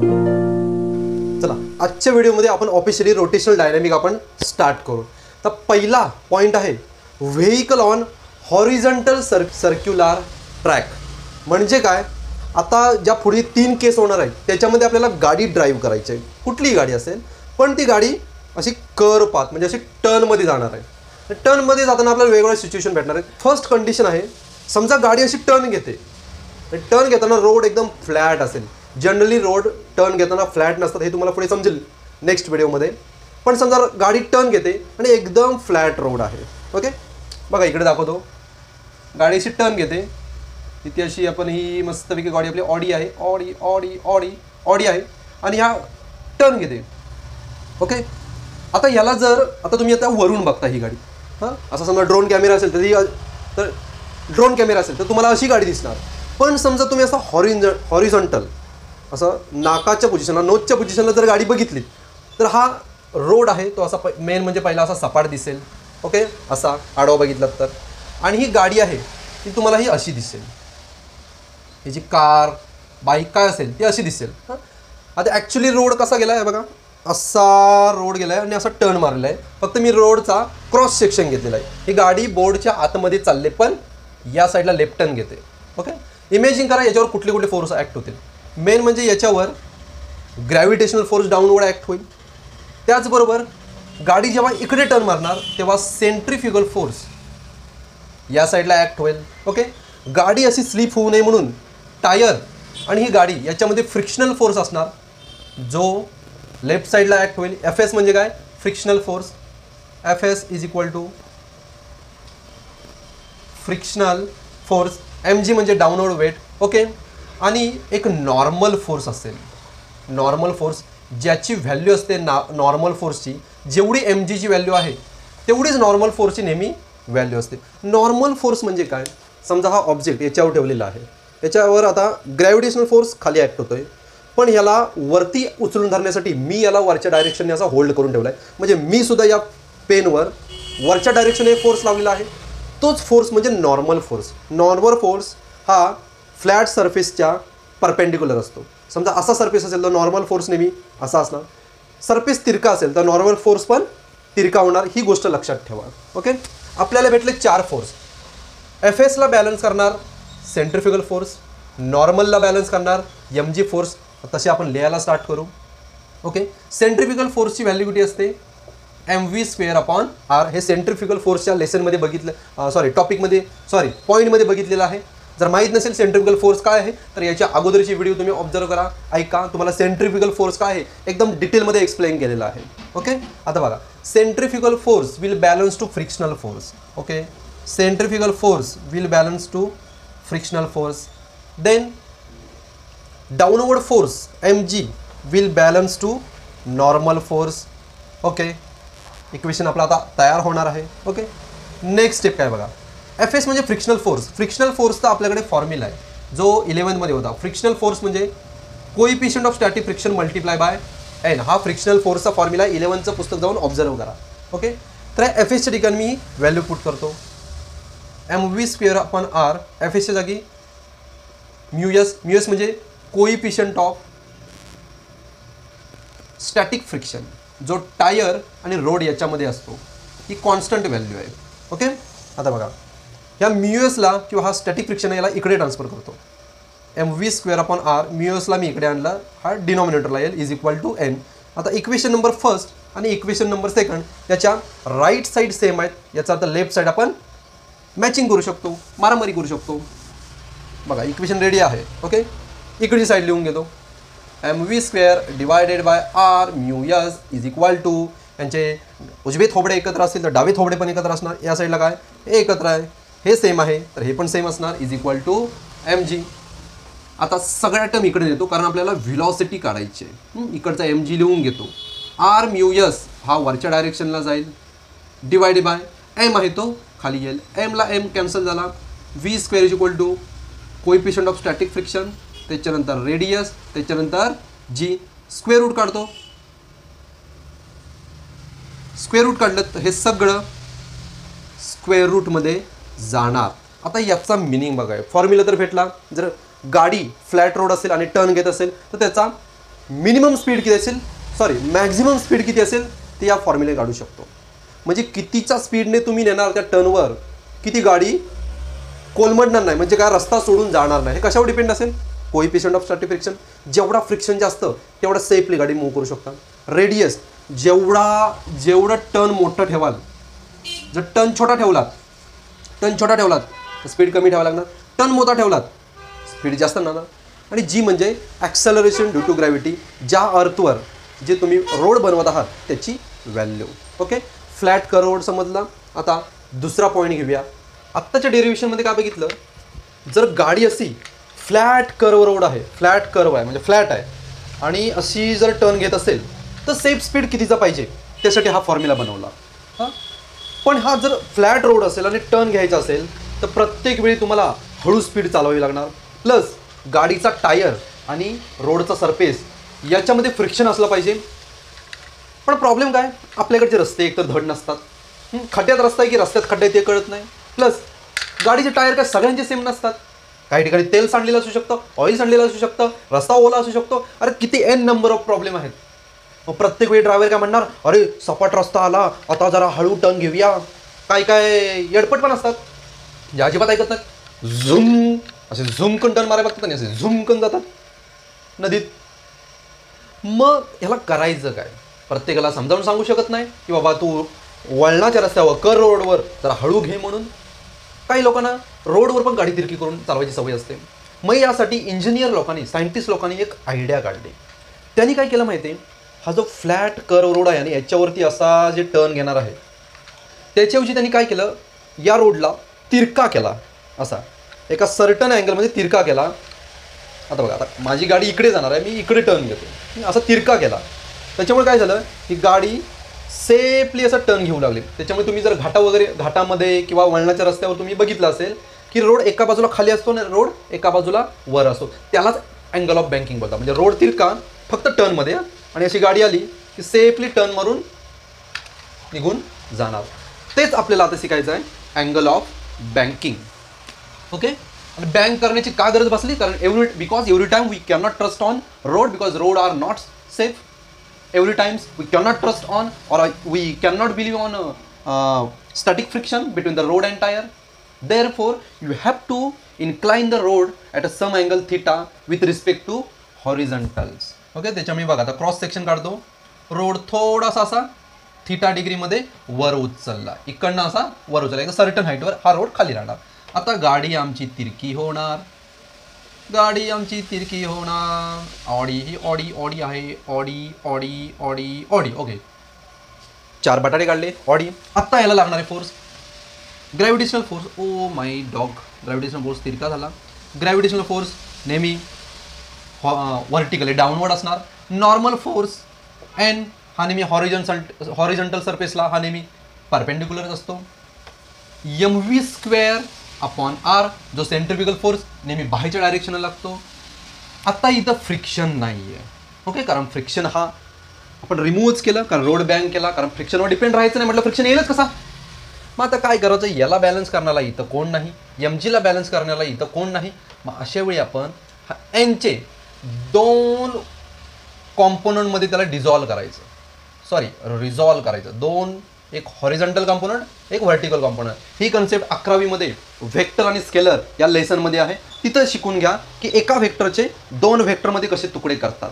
चला आजच्या व्हिडिओमध्ये आपण ऑफिशियली रोटेशनल डायनॅमिक आपण स्टार्ट करू. तर पहिला पॉईंट आहे vehicle on horizontal circular track. म्हणजे काय, आता ज्या पुढे 3 केस होणार आहेत त्याच्यामध्ये आपल्याला गाडी ड्राईव्ह करायची आहे, कुठलीही गाडी असेल, पण ती गाडी अशी कर्व पाथ म्हणजे अशी टर्नमध्ये जाणार आहे. टर्नमध्ये जाताना आपल्याला वेगवेगळ्या सिच्युएशन भेटणार आहेत. फर्स्ट कंडिशन आहे, समजा गाडी अशी टर्न घेते, टर्न घेताना रोड एकदम फ्लॅट असेल. जनरली रोड टर्न घेताना फ्लॅट नसतात, हे तुम्हाला पुढे समजेल नेक्स्ट व्हिडिओमध्ये. पण समजा गाडी टर्न घेते आणि एकदम फ्लॅट रोड आहे. ओके, बघा इकडे दाखवतो, गाडी अशी टर्न घेते, इथे अशी आपण ही मस्तपैकी गाडी आपली ऑडी आहे, ऑडी आहे आणि ह्या टर्न घेते. ओके, आता याला जर आता तुम्ही आता वरून बघता ही गाडी, हां असं समजा ड्रोन कॅमेरा असेल तर ड्रोन कॅमेरा असेल तर तुम्हाला अशी गाडी दिसणार. पण समजा तुम्ही असं हॉरिझॉन्टल असं नाकाच्या पोझिशनला, नोजच्या पोझिशनला जर गाडी बघितली तर हा रोड आहे तो असा मेन म्हणजे पहिला असा सपाट दिसेल. ओके, असा आडवा बघितलात तर. आणि ही गाडी आहे ती तुम्हाला ही अशी दिसेल, ही जी कार बाईक काय असेल ती अशी दिसेल. हां, आता ॲक्च्युली रोड कसा गेला आहे बघा, असा रोड गेला आहे आणि असा टर्न मारलेला आहे. फक्त मी रोडचा क्रॉस सेक्शन घेतलेला आहे. ही गाडी बोर्डच्या आतमध्ये चालले पण या साईडला लेफ्ट टर्न घेते. ओके, इमेजिन करा याच्यावर कुठले कुठले फोर्स ॲक्ट होतील. मेन म्हणजे याच्यावर ग्रॅव्हिटेशनल फोर्स डाऊनवर्ड ॲक्ट होईल. त्याचबरोबर गाडी जेव्हा इकडे टर्न मारणार तेव्हा सेंट्रीफ्युगल फोर्स या साईडला ॲक्ट होईल. ओके, गाडी अशी स्लिप होऊ नये म्हणून टायर आणि ही गाडी याच्यामध्ये फ्रिक्शनल फोर्स असणार जो लेफ्ट साईडला ॲक्ट होईल. एफ एस म्हणजे काय, frictional force. F S is equal to frictional force. M G म्हणजे डाऊनवर्ड वेट. ओके, आणि एक नॉर्मल फोर्स असेल, नॉर्मल फोर्स ज्याची व्हॅल्यू असते नॉर्मल फोर्सची जेवढी एम जीची व्हॅल्यू आहे तेवढीच नॉर्मल फोर्सची नेहमी व्हॅल्यू असते. नॉर्मल फोर्स म्हणजे काय, समजा हा ऑब्जेक्ट याच्यावर ठेवलेला आहे, याच्यावर आता ग्रॅव्हिटेशनल फोर्स खाली ॲक्ट होतो आहे, पण याला वरती उचलून धरण्यासाठी मी याला वरच्या डायरेक्शनने असा होल्ड करून ठेवला आहे. म्हणजे मी सुद्धा या पेनवर वरच्या डायरेक्शनने फोर्स लावलेला आहे. तोच फोर्स म्हणजे नॉर्मल फोर्स. नॉर्मल फोर्स हा फ्लॅट सरफेसच्या परपेंडिक्युलर असतो. समजा असा सरफेस असेल तर नॉर्मल फोर्स नेहमी असा असणार. सरफेस तिरका असेल तर नॉर्मल फोर्स पण तिरका होणार. ही गोष्ट लक्षात ठेवा. ओके, आपल्याला भेटले 4 फोर्स. एफ एसला बॅलन्स करणार सेंट्रिफ्युगल फोर्स, नॉर्मलला बॅलन्स करणार एम जी फोर्स. तसे आपण लिहायला स्टार्ट करू. ओके, सेंट्रिफ्युगल फोर्सची व्हॅल्यू किती असते, mv²/r. हे सेंट्रिफ्युगल फोर्सच्या लेसनमध्ये बघितलं, पॉईंटमध्ये बघितलेलं आहे. जर माहीत नसेल सेंट्रिफ्युगल फोर्स काय आहे तर याच्या अगोदरची व्हिडिओ तुम्ही ऑब्झर्व करा, ऐका. तुम्हाला सेंट्रिफ्युगल फोर्स काय आहे एकदम डिटेलमध्ये एक्सप्लेन केलेलं आहे. ओके, आता बघा, centrifugal force will balance to frictional force. Okay, centrifugal force will balance to frictional force. Then downward force mg will balance to normal force. Okay, equation आपला आता तयार होणार आहे. ओके, नेक्स्ट स्टेप काय बघा, एफ एस म्हणजे frictional force. Frictional फोर्सचा आपल्याकडे फॉर्म्युला आहे जो 11मध्ये होता. फ्रिक्शनल फोर्स म्हणजे coefficient of static friction multiply by N. हा फ्रिक्शनल फोर्सचा फॉर्म्युला 11चं पुस्तक जाऊन ऑब्झर्व करा. ओके, तर एफ एसच्या ठिकाणी मी व्हॅल्यू पुट करतो mv²/r. एफ एसच्या जागी म्यूएस म्हणजे कोइफिशियंट ऑफ स्टॅटिक फ्रिक्शन जो टायर आणि रोड याच्यामध्ये असतो, ही कॉन्स्टंट व्हॅल्यू आहे. ओके, आता बघा, ह्या म्यूएसला किंवा हा स्टॅटिक फ्रिक्शन याला इकडे ट्रान्सफर करतो. mv²/r. म्यूएसला मी इकडे आणला, हा डिनॉमिनेटरला येईल इज इक्वल टू n. आता इक्वेशन नंबर फर्स्ट आणि इक्वेशन नंबर सेकंड याच्या राईट साईड सेम आहेत. याचा आता लेफ्ट साईड आपण मॅचिंग करू शकतो, मारामारी करू शकतो. बघा इक्वेशन रेडी आहे. ओके, इकडची साईड लिहून घेतो, mv²/r μs is equal to, यांचे उजवे थोबडे एकत्र असतील तर डावे थोबडे पण एकत्र असणार. या साईडला काय हे एकत्र आहे, हे सेम आहे तर हे पण सेम असणार इज इक्वल टू mg. आता सगळ्या टर्म इकडे देतो कारण आपल्याला व्हिलॉसिटी काढायची आहे. इकडचा mg लिहून घेतो. r μs हा वरच्या डायरेक्शनला जाईल, डिवाइडेड बाय m आहे तो खाली येईल. m ला m कॅन्सल झाला. v² is equal to coefficient of static friction, त्याच्यानंतर रेडियस, त्याच्यानंतर जी. स्क्वेअर रूट काढतो. स्क्वेअर रूट काढलं तर हे सगळं स्क्वेअर रूटमध्ये जाणार. आता याचा मिनिंग बघा, फॉर्म्युला तर भेटला. जर गाडी फ्लॅट रोड असेल आणि टर्न घेत असेल तर त्याचा मिनिमम स्पीड किती असेल, मॅक्झिमम स्पीड किती असेल ते या फॉर्म्युले काढू शकतो. म्हणजे कितीच्या स्पीडने तुम्ही नेणार त्या टर्नवर, किती गाडी कोलमडणार नाही, म्हणजे काय रस्ता सोडून जाणार नाही. हे कशावर डिपेंड असेल, कोइफिशियंट ऑफ स्टॅटिक फ्रिक्शन. जेवढा फ्रिक्शन जास्त तेवढा सेफली गाडी मूव्ह करू शकता. रेडियस, जेवढं टर्न मोठं ठेवाल, जर टर्न छोटा ठेवलात तर स्पीड कमी ठेवायला लागणार, टर्न मोठा ठेवलात स्पीड जास्त लागणार. आणि जी म्हणजे ॲक्सेलरेशन ड्यू टू ग्रॅव्हिटी, ज्या अर्थवर जे तुम्ही रोड बनवत आहात त्याची value. Okay, flat curve road समजला. आता दुसरा पॉईंट घेऊया. आत्ताच्या डेरिव्हेशनमध्ये काय बघितलं, जर गाडी अशी फ्लॅट कर्व रोड आहे, फ्लॅट कर्व आहे म्हणजे फ्लॅट आहे, आणि अशी जर टर्न घेत असेल तर सेफ स्पीड कितीचा पाहिजे त्यासाठी हा फॉर्म्युला बनवला. हां, पण हा जर फ्लॅट रोड असेल आणि टर्न घ्यायचा असेल तर प्रत्येक वेळी तुम्हाला हळू स्पीड चालवावी लागणार. प्लस गाडीचा टायर आणि रोडचा सरफेस याच्यामध्ये फ्रिक्शन असलं पाहिजे. पण प्रॉब्लेम काय, आपल्याकडचे रस्ते एकतर धड नसतात, खड्ड्यात रस्ता आहे की रस्त्यात खड्डे ते कळत नाही. प्लस गाडीचे टायर काय सगळ्यांचे सेम नसतात. काही ठिकाणी तेल सांडलेलं असू शकतं, ऑइल सांडलेलं असू शकतं, रस्ता ओला असू शकतो. अरे किती एन नंबर ऑफ प्रॉब्लेम आहेत. मग प्रत्येक वेळी ड्रायव्हर काय म्हणणार, अरे सपाट रस्ता आला, आता जरा हळू टर्न घेऊया. काय येडपट पण असतात जे अजिबात ऐकत नाहीत, झूम असे झूम करून टर्न मारायला बघतात आणि असे झूम करून जातात नदीत. मग ह्याला करायचं काय, प्रत्येकाला समजावून सांगू शकत नाही की बाबा तू वळणाच्या रस्त्यावर कर रोडवर जरा हळू घे म्हणून. काही लोकांना रोडवर पण गाडी तिरकी करून चालवायची सवय असते. मग यासाठी इंजिनियर लोकांनी, सायंटिस्ट लोकांनी एक आयडिया काढली. त्यांनी काय केलं माहिती आहे, हा जो फ्लॅट कर्व रोड आहे आणि याच्यावरती असा जे टर्न घेणार आहे त्याच्याऐवजी त्यांनी काय केलं, या रोडला तिरका केला, असा एका सर्टन अँगलमध्ये तिरका केला. आता बघा, आता माझी गाडी इकडे जाणार आहे, मी इकडे टर्न घेतो, असा तिरका केला. त्याच्यामुळे काय झालं, ही गाडी सेफली असा टर्न घेऊ लागली. त्याच्यामुळे तुम्ही जर घाटामध्ये किंवा वळणाच्या रस्त्यावर तुम्ही बघितलं असेल की रोड एका बाजूला खाली असतो आणि रोड एका बाजूला वर असतो, त्यालाच अँगल ऑफ बँकिंग बोलतात. म्हणजे रोड तिरका फक्त टर्नमध्ये, आणि अशी गाडी आली की सेफली टर्न मारून निघून जाणार. तेच आपल्याला आता शिकायचं आहे, अँगल ऑफ बँकिंग. ओके, आणि बँक करण्याची का गरज बसली, कारण because every time we can not trust on road, because road are not safe. Every times we cannot trust on, or we cannot believe on static friction between the road and tire. Therefore, you have to incline the road at a some angle theta with respect to horizontals. Okay, त्याच्यामुळे बघा आता cross section काढतो, road थोडासा असा theta डिग्रीमध्ये वर उचलला, इकडनं असा वर उचलला, एक सर्टन हाईटवर हा रोड खाली राहणार. आता गाडी आमची तिरकी होणार, ऑडी ही ऑडी आहे, ऑडी. ओके, 4 बटाटे काढले, ऑडी. आत्ता याला लागणारे force, gravitational force. Oh my dog, gravitational force तिरका झाला. ग्रॅव्हिटेशनल फोर्स नेहमी व्हर्टिकली डाऊनवर्ड असणार. नॉर्मल फोर्स एन हा नेहमी हॉरिझॉन्टल सरफेसला हा नेहमी परपेंडिक्युलर असतो. mv² अपॉन आर, जो सेंट्रिफ्युगल फोर्स नेहमी बाहेरच्या डायरेक्शनला लागतो. आता इथं फ्रिक्शन नाही आहे. ओके, कारण फ्रिक्शन हा आपण रिमूव्हच केलं, कारण रोड बँक केला, कारण फ्रिक्शनवर डिपेंड राहायचं नाही म्हटलं, फ्रिक्शन येईलच कसा. मग आता काय करायचं, याला बॅलन्स करण्याला इथं कोण नाही, mgला बॅलन्स करण्याला इथं कोण नाही. मग अशा वेळी आपण हा एनचे 2 कॉम्पोनंटमध्ये त्याला रिझॉल्व करायचं. 2, एक हॉरिझॉन्टल कॉम्पोनंट, एक व्हर्टिकल कॉम्पोनंट. ही कन्सेप्ट 11वीमध्ये व्हेक्टर आणि स्केलर या लेसनमध्ये आहे. तिथं शिकून घ्या की एका व्हेक्टरचे 2 व्हेक्टरमध्ये कसे तुकडे करतात.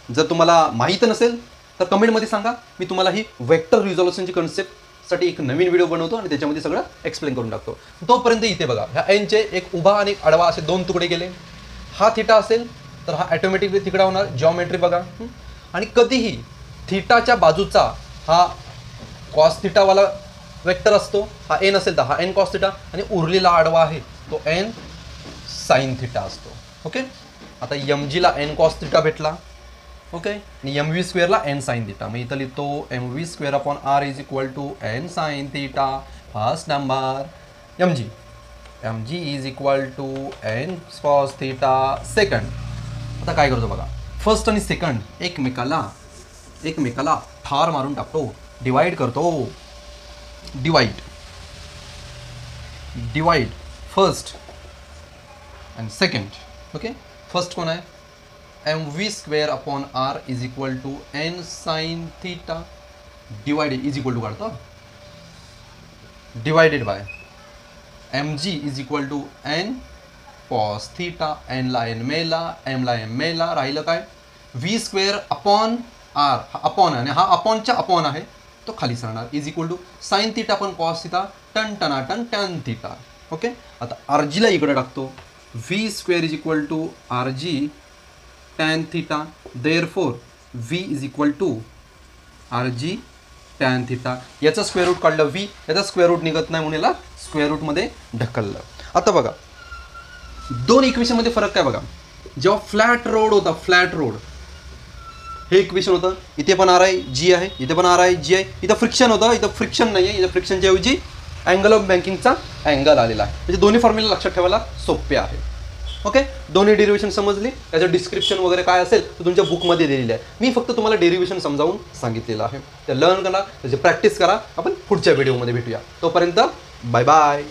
जर तुम्हाला माहीत नसेल तर कमेंटमध्ये सांगा, मी तुम्हाला ही व्हेक्टर रिझॉल्युशनची कन्सेप्टसाठी एक नवीन व्हिडिओ बनवतो आणि त्याच्यामध्ये सगळं एक्सप्लेन करून टाकतो. तोपर्यंत इथे बघा, ह्या एनचे एक उभा आणि एक आडवा असे 2 तुकडे केले. हा थीटा असेल तर हा ऑटोमॅटिकली तिकडा होणार, जॉमेट्री बघा. आणि कधीही थीटाच्या बाजूचा हा कॉस थीटावाला वेक्टर असतो, हा एन असेल तर हा एन कॉस थीटा, आणि उरलेला आडवा आहे तो एन साइन थीटा असतो. ओके, आता mgला एन कॉस थीटा भेटला. ओके, आणि mv² एन साइन थीटा. मग इथं लिहितो mv² upon R is equal to N sine theta. First number mg is equal to N cos theta. Second, आता काय करतो बघा, फर्स्ट आणि सेकंड एकमेकाला ठार मारून टाकतो, डिवाइड करतो. Divide first and second. Okay, first कोण आहे, M V square upon R is equal to N sine theta divided is equal to काढतो divided by M G is equal to N cos theta, N ला N मेला, M ला M मेला, राहिलं काय V square upon R, हा upon आहे आणि हा अपॉनच्या अपॉन आहे तो खालीच राहणार is equal to sine theta पण कॉस थीटा टन टनाटन टन थीटा. ओके, आता आर जीला इकडे टाकतो V square is equal to R G tan theta, therefore V is equal to R G tan theta. याचं स्क्वेअर रूट काढलं V, याचा square root निघत नाही म्हणून याला स्क्वेअर रूटमध्ये ढकललं. आता बघा दोन इक्वेशनमध्ये फरक काय बघा. जेव्हा फ्लॅट रोड होता, फ्लॅट रोड हे इक्वेशन होतं, इथे पण आर आय जी आहे, इथे पण आर आय जी आहे. इथं फ्रिक्शन होतं, इथं फ्रिक्शन नाही आहे. इथं फ्रिक्शनच्या ऐवजी अँगल ऑफ बँकिंगचा अँगल आलेला आहे. म्हणजे दोन्ही फॉर्म्युला लक्षात ठेवायला सोपे आहे. ओके, दोन्ही डेरिव्हेशन समजली. त्याचं डिस्क्रिप्शन वगैरे काय असेल तर तुमच्या बुकमध्ये दिलेलं आहे. मी फक्त तुम्हाला डेरिव्हेशन समजावून सांगितलेलं आहे. ते लर्न करा, त्याची प्रॅक्टिस करा. आपण पुढच्या व्हिडिओमध्ये भेटूया. तोपर्यंत बाय बाय.